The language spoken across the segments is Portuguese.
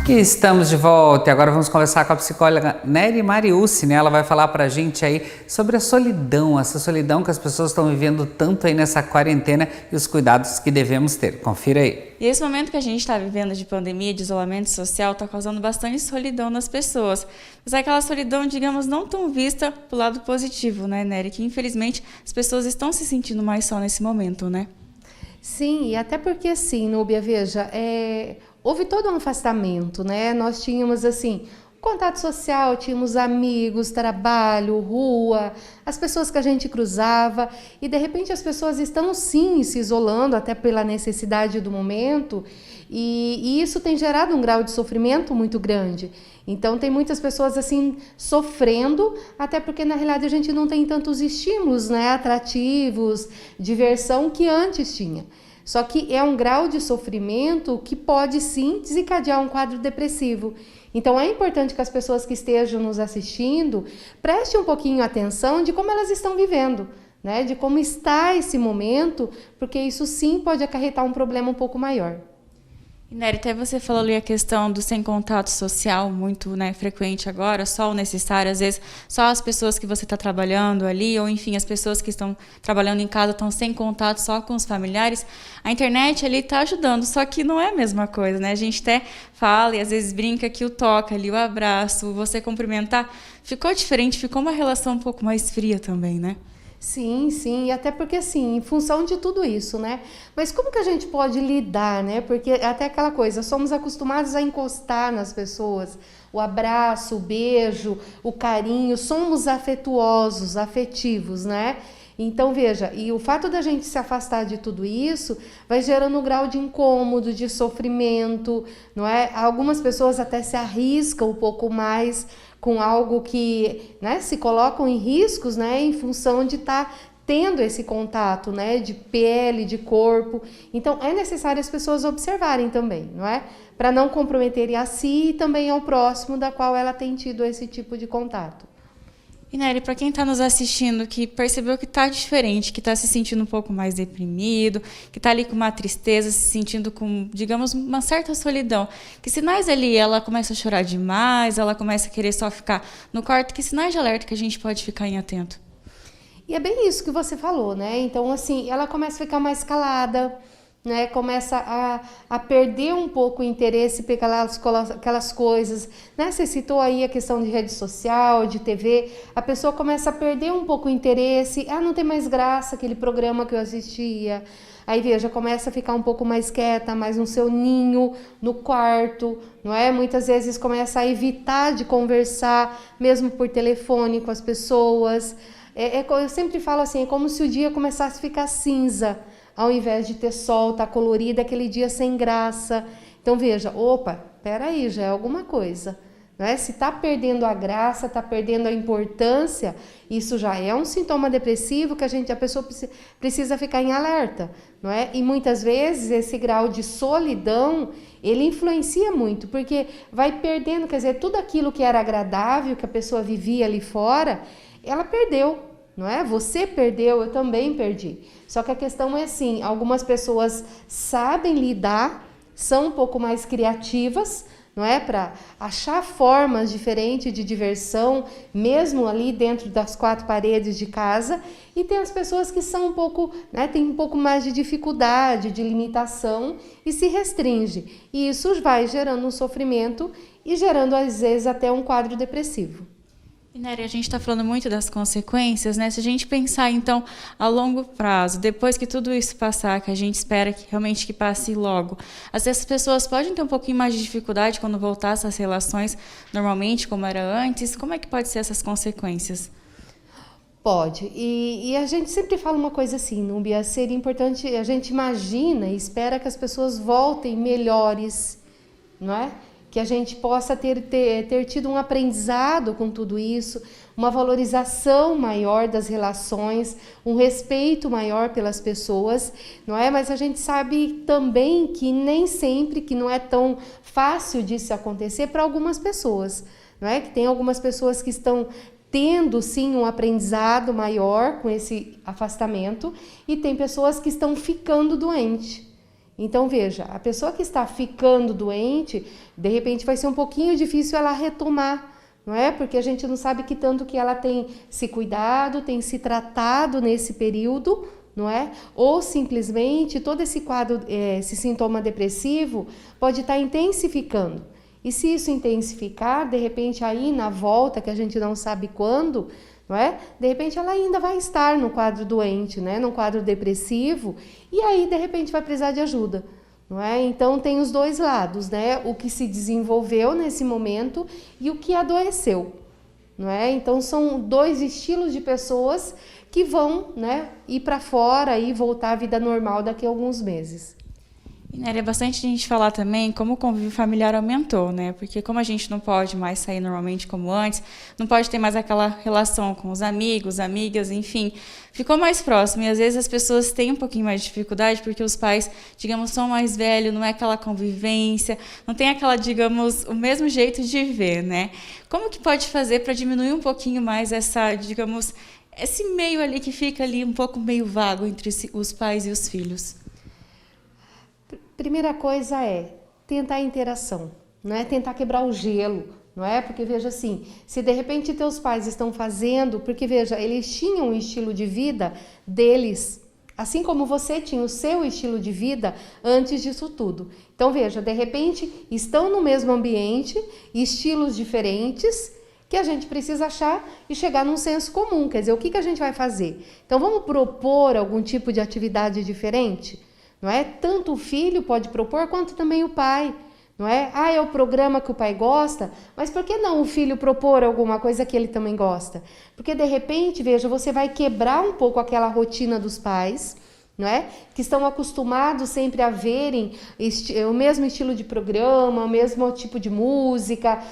E estamos de volta e agora vamos conversar com a psicóloga Nery Mariucci, né? Ela vai falar pra gente aí sobre a solidão, essa solidão que as pessoas estão vivendo tanto aí nessa quarentena e os cuidados que devemos ter. Confira aí. E esse momento que a gente está vivendo de pandemia, de isolamento social, está causando bastante solidão nas pessoas. Mas é aquela solidão, digamos, não tão vista pro lado positivo, né, Nery? Que infelizmente as pessoas estão se sentindo mais só nesse momento, né? Sim, e até porque assim, Núbia, veja, houve todo um afastamento, né? Nós tínhamos assim, contato social, tínhamos amigos, trabalho, rua, as pessoas que a gente cruzava, e de repente as pessoas estão sim se isolando até pela necessidade do momento, e isso tem gerado um grau de sofrimento muito grande. Então tem muitas pessoas assim sofrendo, até porque na realidade a gente não tem tantos estímulos, né, atrativos, diversão que antes tinha. Só que é um grau de sofrimento que pode sim desencadear um quadro depressivo. Então é importante que as pessoas que estejam nos assistindo prestem um pouquinho atenção de como elas estão vivendo, né? De como está esse momento, porque isso sim pode acarretar um problema um pouco maior. E Nery, até você falou ali a questão do sem contato social, muito, né, frequente agora, só o necessário, às vezes só as pessoas que você está trabalhando ali, ou enfim, as pessoas que estão trabalhando em casa estão sem contato só com os familiares. A internet ali está ajudando, só que não é a mesma coisa, né? A gente até fala e às vezes brinca que o toque ali, o abraço, você cumprimentar, ficou diferente, ficou uma relação um pouco mais fria também, né? Sim, sim, e até porque assim, em função de tudo isso, né? Mas como que a gente pode lidar, né? Porque até aquela coisa, somos acostumados a encostar nas pessoas, o abraço, o beijo, o carinho, somos afetuosos, afetivos, né? Então veja, e o fato da gente se afastar de tudo isso vai gerando um grau de incômodo, de sofrimento, não é? Algumas pessoas até se arriscam um pouco mais com algo que, né, se colocam em riscos, né, em função de estar tendo esse contato, né, de pele, de corpo. Então é necessário as pessoas observarem também, não é? Para não comprometerem a si e também ao próximo da qual ela tem tido esse tipo de contato. E Nery, para quem está nos assistindo, que percebeu que está diferente, que está se sentindo um pouco mais deprimido, que está ali com uma tristeza, se sentindo com, digamos, uma certa solidão, que sinais ali ela começa a chorar demais, ela começa a querer só ficar no quarto, que sinais de alerta que a gente pode ficar em atento? E é bem isso que você falou, né? Então, assim, ela começa a ficar mais calada, né, começa a perder um pouco o interesse pelas aquelas coisas, né? Você citou aí a questão de rede social, de TV, a pessoa começa a perder um pouco o interesse, não tem mais graça aquele programa que eu assistia. Aí veja, começa a ficar um pouco mais quieta, mais no seu ninho, no quarto, não é? Muitas vezes começa a evitar de conversar, mesmo por telefone com as pessoas. Eu sempre falo assim, é como se o dia começasse a ficar cinza, ao invés de ter sol, tá colorido, aquele dia sem graça. Então veja, opa, peraí, já é alguma coisa, não é? Se tá perdendo a graça, tá perdendo a importância, isso já é um sintoma depressivo que a pessoa precisa ficar em alerta, não é? E muitas vezes esse grau de solidão, ele influencia muito, porque vai perdendo, quer dizer, tudo aquilo que era agradável, que a pessoa vivia ali fora, ela perdeu. Não é? Você perdeu, eu também perdi. Só que a questão é assim, algumas pessoas sabem lidar, são um pouco mais criativas, não é? Para achar formas diferentes de diversão, mesmo ali dentro das quatro paredes de casa. E tem as pessoas que são um pouco, né, tem um pouco mais de dificuldade, de limitação e se restringe. E isso vai gerando um sofrimento e gerando, às vezes, até um quadro depressivo. E Nery, a gente está falando muito das consequências, né? Se a gente pensar, então, a longo prazo, depois que tudo isso passar, que a gente espera que realmente que passe logo, às vezes as pessoas podem ter um pouquinho mais de dificuldade quando voltar essas relações normalmente, como era antes. Como é que pode ser essas consequências? Pode. E a gente sempre fala uma coisa assim, Núbia, seria importante, a gente imagina e espera que as pessoas voltem melhores, não é? Que a gente possa ter tido um aprendizado com tudo isso, uma valorização maior das relações, um respeito maior pelas pessoas, não é? Mas a gente sabe também que nem sempre, que não é tão fácil disso acontecer para algumas pessoas, não é? Que tem algumas pessoas que estão tendo sim um aprendizado maior com esse afastamento e tem pessoas que estão ficando doentes. Então, veja, a pessoa que está ficando doente, de repente vai ser um pouquinho difícil ela retomar, não é? Porque a gente não sabe que tanto que ela tem se cuidado, tem se tratado nesse período, não é? Ou simplesmente todo esse quadro, esse sintoma depressivo pode estar intensificando. E se isso intensificar, de repente aí na volta, que a gente não sabe quando, não é? De repente ela ainda vai estar no quadro doente, né? No quadro depressivo, e aí de repente vai precisar de ajuda, não é? Então tem os dois lados, né? O que se desenvolveu nesse momento e o que adoeceu, não é? Então são dois estilos de pessoas que vão, né, ir para fora e voltar à vida normal daqui a alguns meses. E, Nery, é bastante a gente falar também como o convívio familiar aumentou, né? Porque como a gente não pode mais sair normalmente como antes, não pode ter mais aquela relação com os amigos, amigas, enfim, ficou mais próximo. E às vezes as pessoas têm um pouquinho mais de dificuldade porque os pais, digamos, são mais velhos, não é aquela convivência, não tem aquela, digamos, o mesmo jeito de viver, né? Como que pode fazer para diminuir um pouquinho mais essa, digamos, esse meio ali que fica ali um pouco meio vago entre os pais e os filhos? Primeira coisa é tentar a interação, não é? Tentar quebrar o gelo, não é? Porque veja assim, se de repente teus pais estão fazendo, porque veja, eles tinham um estilo de vida deles, assim como você tinha o seu estilo de vida antes disso tudo. Então veja, de repente estão no mesmo ambiente, estilos diferentes, que a gente precisa achar e chegar num senso comum, quer dizer, o que a gente vai fazer? Então vamos propor algum tipo de atividade diferente? Não é? Tanto o filho pode propor, quanto também o pai, não é? Ah, é o programa que o pai gosta, mas por que não o filho propor alguma coisa que ele também gosta? Porque de repente, veja, você vai quebrar um pouco aquela rotina dos pais, não é? Que estão acostumados sempre a verem o mesmo estilo de programa, o mesmo tipo de música,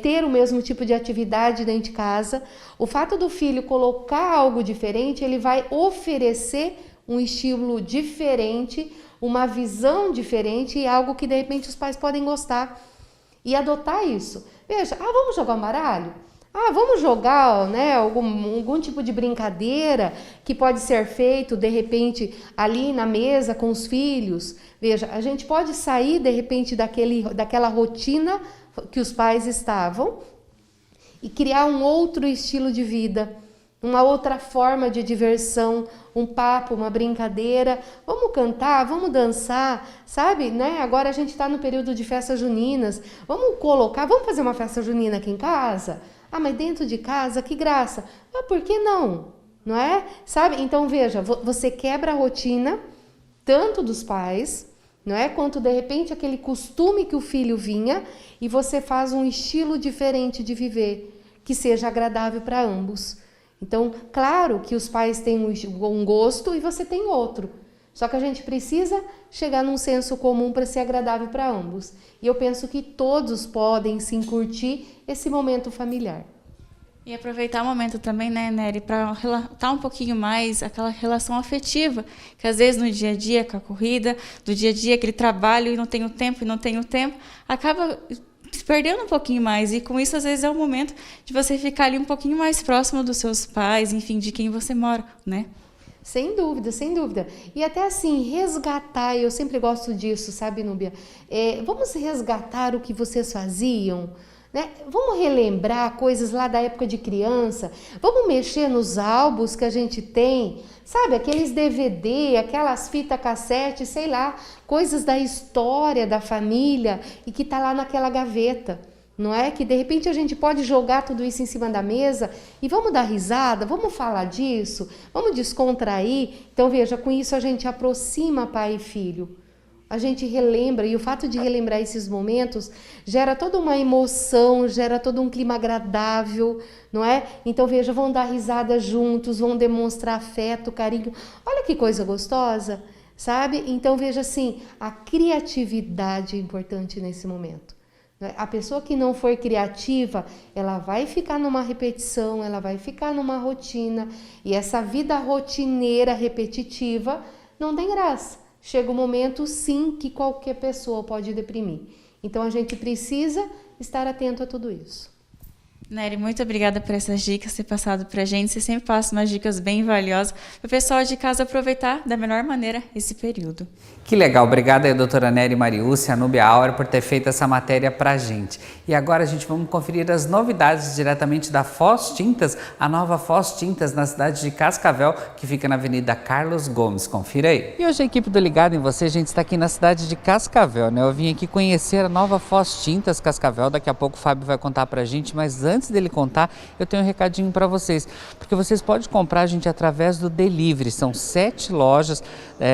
ter o mesmo tipo de atividade dentro de casa. O fato do filho colocar algo diferente, ele vai oferecer um estilo diferente, uma visão diferente e algo que de repente os pais podem gostar e adotar isso. Veja, vamos jogar um baralho? Vamos jogar, né, algum tipo de brincadeira que pode ser feito de repente ali na mesa com os filhos. Veja, a gente pode sair de repente daquela rotina que os pais estavam e criar um outro estilo de vida, uma outra forma de diversão, um papo, uma brincadeira. Vamos cantar, vamos dançar, sabe? Né? Agora a gente está no período de festas juninas. Vamos fazer uma festa junina aqui em casa? Mas dentro de casa, que graça. Por que não? Não é? Sabe? Então veja, você quebra a rotina, tanto dos pais, não é? Quanto de repente aquele costume que o filho vinha, e você faz um estilo diferente de viver, que seja agradável para ambos. Então, claro que os pais têm um gosto e você tem outro. Só que a gente precisa chegar num senso comum para ser agradável para ambos. E eu penso que todos podem sim curtir esse momento familiar. E aproveitar o momento também, né, Nery, para relatar um pouquinho mais aquela relação afetiva, que às vezes no dia a dia, com a corrida, do dia a dia, aquele trabalho e não tenho tempo, acaba se perdendo um pouquinho mais, e com isso às vezes é o momento de você ficar ali um pouquinho mais próximo dos seus pais, enfim, de quem você mora, né? Sem dúvida, sem dúvida. E até assim, resgatar, eu sempre gosto disso, sabe, Núbia? Vamos resgatar o que vocês faziam, né? Vamos relembrar coisas lá da época de criança, vamos mexer nos álbuns que a gente tem, sabe, aqueles DVD, aquelas fitas cassete, sei lá, coisas da história da família e que tá lá naquela gaveta, não é? Que de repente a gente pode jogar tudo isso em cima da mesa e vamos dar risada, vamos falar disso, vamos descontrair. Então veja, com isso a gente aproxima pai e filho. A gente relembra, e o fato de relembrar esses momentos gera toda uma emoção, gera todo um clima agradável, não é? Então, veja, vão dar risada juntos, vão demonstrar afeto, carinho. Olha que coisa gostosa, sabe? Então, veja assim, a criatividade é importante nesse momento. A pessoa que não for criativa, ela vai ficar numa repetição, ela vai ficar numa rotina, e essa vida rotineira, repetitiva, não tem graça. Chega um momento, sim, que qualquer pessoa pode deprimir. Então, a gente precisa estar atento a tudo isso. Nery, muito obrigada por essas dicas ter passado pra gente. Você sempre passa umas dicas bem valiosas para o pessoal de casa aproveitar da melhor maneira esse período. Que legal, obrigada aí, doutora Nery Mariúcia, a Nubia Auer, por ter feito essa matéria pra gente. E agora, gente, vamos conferir as novidades diretamente da Foz Tintas, a nova Foz Tintas na cidade de Cascavel, que fica na Avenida Carlos Gomes. Confira aí. E hoje a equipe do Ligado em Você, gente, está aqui na cidade de Cascavel, né? Eu vim aqui conhecer a nova Foz Tintas Cascavel, daqui a pouco o Fábio vai contar pra gente, mas antes dele contar, eu tenho um recadinho para vocês, porque vocês podem comprar, gente, através do delivery. São 7 lojas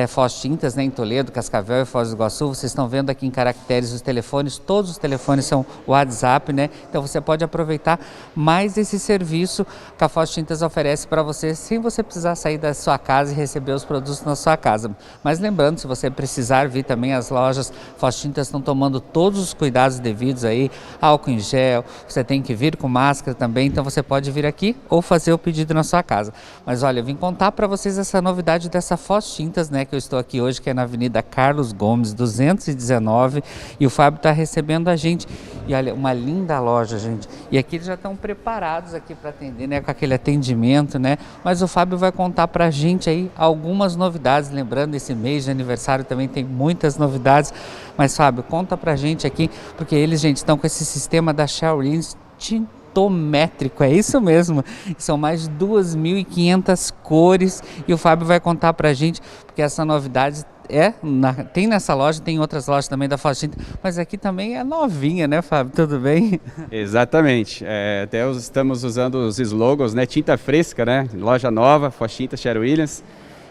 Foz Tintas, né, em Toledo, Cascavel e Foz do Iguaçu. Vocês estão vendo aqui em caracteres os telefones, todos os telefones são WhatsApp, né? Então você pode aproveitar mais esse serviço que a Foz Tintas oferece para você, sem você precisar sair da sua casa e receber os produtos na sua casa. Mas lembrando, se você precisar vir também, as lojas Foz Tintas estão tomando todos os cuidados devidos aí, álcool em gel, você tem que vir com máscara também, então você pode vir aqui ou fazer o pedido na sua casa. Mas olha, eu vim contar para vocês essa novidade dessa Foz Tintas, né, que eu estou aqui hoje, que é na Avenida Carlos Gomes, 219, e o Fábio está recebendo a gente. E olha, uma linda loja, gente. E aqui eles já estão preparados aqui para atender, né, com aquele atendimento, né? Mas o Fábio vai contar para a gente aí algumas novidades. Lembrando, esse mês de aniversário também tem muitas novidades. Mas Fábio, conta para a gente aqui, porque eles, gente, estão com esse sistema da Sherwin tintométrico, é isso mesmo, são mais de 2.500 cores, e o Fábio vai contar pra gente, porque essa novidade tem nessa loja, tem outras lojas também da Foz Tintas, mas aqui também é novinha, né, Fábio? Tudo bem? Exatamente, até estamos usando os slogans, né, tinta fresca, né, loja nova, Foz Tintas Sherwin-Williams,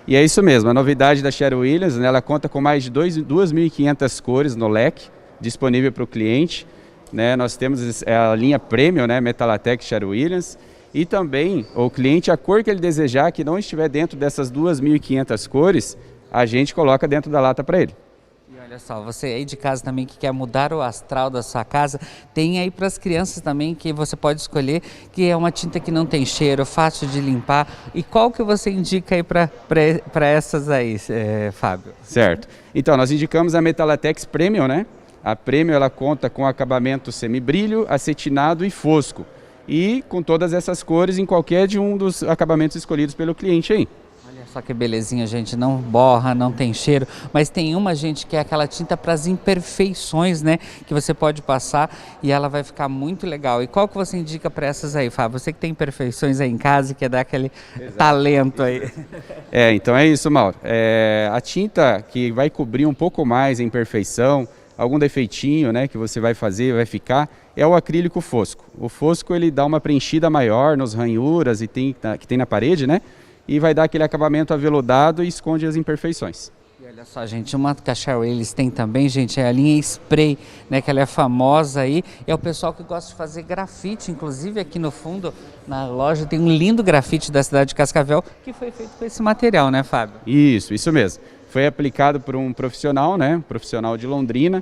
e é isso mesmo, a novidade da Sherwin-Williams, né, ela conta com mais de 2.500 cores no leque, disponível para o cliente. Né, nós temos a linha Premium, né, Metalatex Sherwin-Williams, e também o cliente, a cor que ele desejar, que não estiver dentro dessas 2.500 cores, a gente coloca dentro da lata para ele. E olha só, você aí de casa também que quer mudar o astral da sua casa, tem aí para as crianças também que você pode escolher, que é uma tinta que não tem cheiro, fácil de limpar. E qual que você indica aí para essas aí, Fábio? Certo. Então, nós indicamos a Metalatex Premium, né? A Premium, ela conta com acabamento semibrilho, acetinado e fosco. E com todas essas cores em qualquer de um dos acabamentos escolhidos pelo cliente aí. Olha só que belezinha, gente. Não borra, não tem cheiro. Mas tem uma, gente, que é aquela tinta para as imperfeições, né? Que você pode passar e ela vai ficar muito legal. E qual que você indica para essas aí, Fábio? Você que tem imperfeições aí em casa e quer dar aquele talento aí. Então é isso, Mauro. A tinta que vai cobrir um pouco mais a imperfeição, algum defeitinho, né, que você vai fazer, vai ficar, é o acrílico fosco. O fosco, ele dá uma preenchida maior nos ranhuras que tem na parede, né, e vai dar aquele acabamento aveludado e esconde as imperfeições. E olha só, gente, uma que a Sherwin eles têm também, gente, é a linha Spray, né, que ela é famosa aí, é o pessoal que gosta de fazer grafite, inclusive aqui no fundo, na loja, tem um lindo grafite da cidade de Cascavel, que foi feito com esse material, né, Fábio? Isso mesmo. Foi aplicado por um profissional, né, um profissional de Londrina,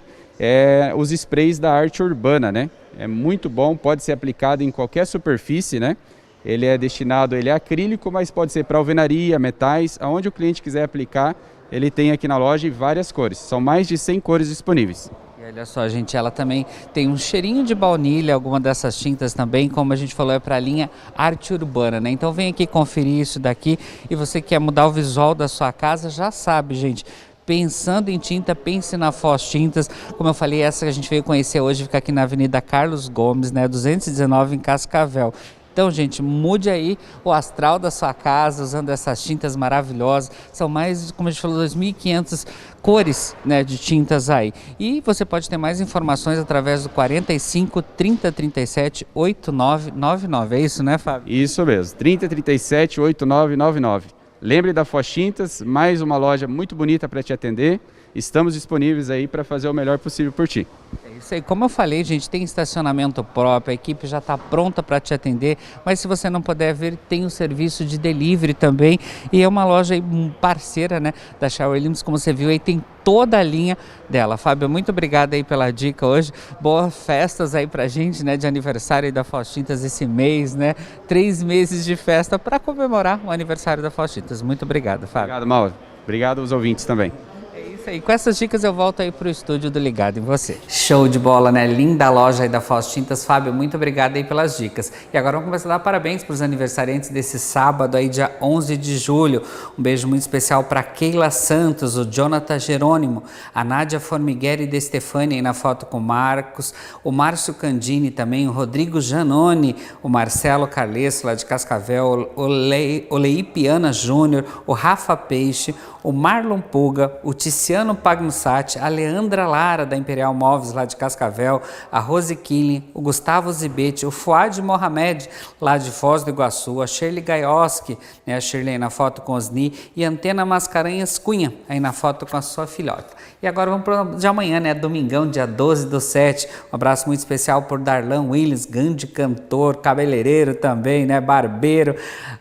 os sprays da Arte Urbana, né? É muito bom, pode ser aplicado em qualquer superfície, né? Ele é acrílico, mas pode ser para alvenaria, metais, aonde o cliente quiser aplicar, ele tem aqui na loja várias cores. São mais de 100 cores disponíveis. E olha só, gente, ela também tem um cheirinho de baunilha, alguma dessas tintas também, como a gente falou, é para a linha Arte Urbana, né? Então vem aqui conferir isso daqui, e você quer mudar o visual da sua casa, já sabe, gente. Pensando em tinta, pense na Foz Tintas. Como eu falei, essa que a gente veio conhecer hoje fica aqui na Avenida Carlos Gomes, né, 219 em Cascavel. Então, gente, mude aí o astral da sua casa usando essas tintas maravilhosas. São mais, como a gente falou, 2.500 cores, né, de tintas aí. E você pode ter mais informações através do 45 30 37 8999. É isso, né, Fábio? Isso mesmo, 30 37 8999. Lembre da Foz Tintas, mais uma loja muito bonita para te atender. Estamos disponíveis aí para fazer o melhor possível por ti. É isso aí. Como eu falei, gente, tem estacionamento próprio, a equipe já está pronta para te atender, mas se você não puder vir, tem o serviço de delivery também, e é uma loja aí, parceira, né, da Sherwin-Williams, como você viu aí, tem toda a linha dela. Fábio, muito obrigado aí pela dica hoje, boas festas aí pra gente, né, de aniversário aí da Foz Tintas esse mês, né, 3 meses de festa para comemorar o aniversário da Foz Tintas. Muito obrigado, Fábio. Obrigado, Mauro. Obrigado aos ouvintes também. É Isso aí, com essas dicas eu volto aí pro estúdio do Ligado em Você. Show de bola, né? Linda loja aí da Foz Tintas. Fábio, muito obrigado aí pelas dicas. E agora vamos começar a dar parabéns para os aniversariantes desse sábado aí, dia 11 de julho. Um beijo muito especial para Keila Santos, o Jonathan Jerônimo, a Nádia Formigueri de Stefani aí na foto com o Marcos, o Márcio Candini também, o Rodrigo Janoni, o Marcelo Carlesso lá de Cascavel, o Leipiana Júnior, o Rafa Peixe, o Marlon Puga, o Tiziano Pagnussati, a Leandra Lara da Imperial Móveis lá de Cascavel, a Rose Killing, o Gustavo Zibete, o Fuad Mohamed lá de Foz do Iguaçu, a Shirley Gaioski, né, a Shirley na foto com Osni, e a Antena Mascarenhas Cunha aí na foto com a sua filhota. E agora vamos para de amanhã, né, domingão, dia 12/7. Um abraço muito especial por Darlan Williams, grande cantor, cabeleireiro também, né, barbeiro,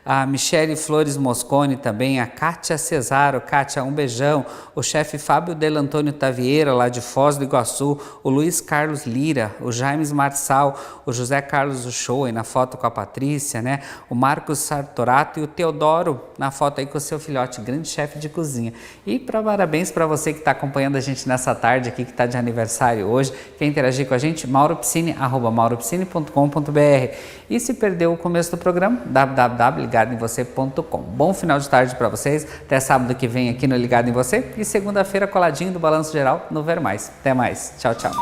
a Michele Flores Moscone também, a Kátia Cesaro. Kátia, um beijão, o chefe Fábio Del Antônio Tavieira, lá de Foz do Iguaçu, o Luiz Carlos Lira, o Jaime Marçal, o José Carlos Uchoa, na foto com a Patrícia, né? O Marcos Sartorato e o Teodoro, na foto aí com o seu filhote, grande chefe de cozinha. E parabéns para você que está acompanhando a gente nessa tarde aqui, que está de aniversário hoje. Quer interagir com a gente? mauropiscine@mauropiscine.com.br. E se perdeu o começo do programa, www.ligadoemvocê.com. Bom final de tarde para vocês, até sábado que vem aqui no Ligado em Você e segunda-feira coladinho do Balanço Geral no Ver Mais. Até mais. Tchau, tchau.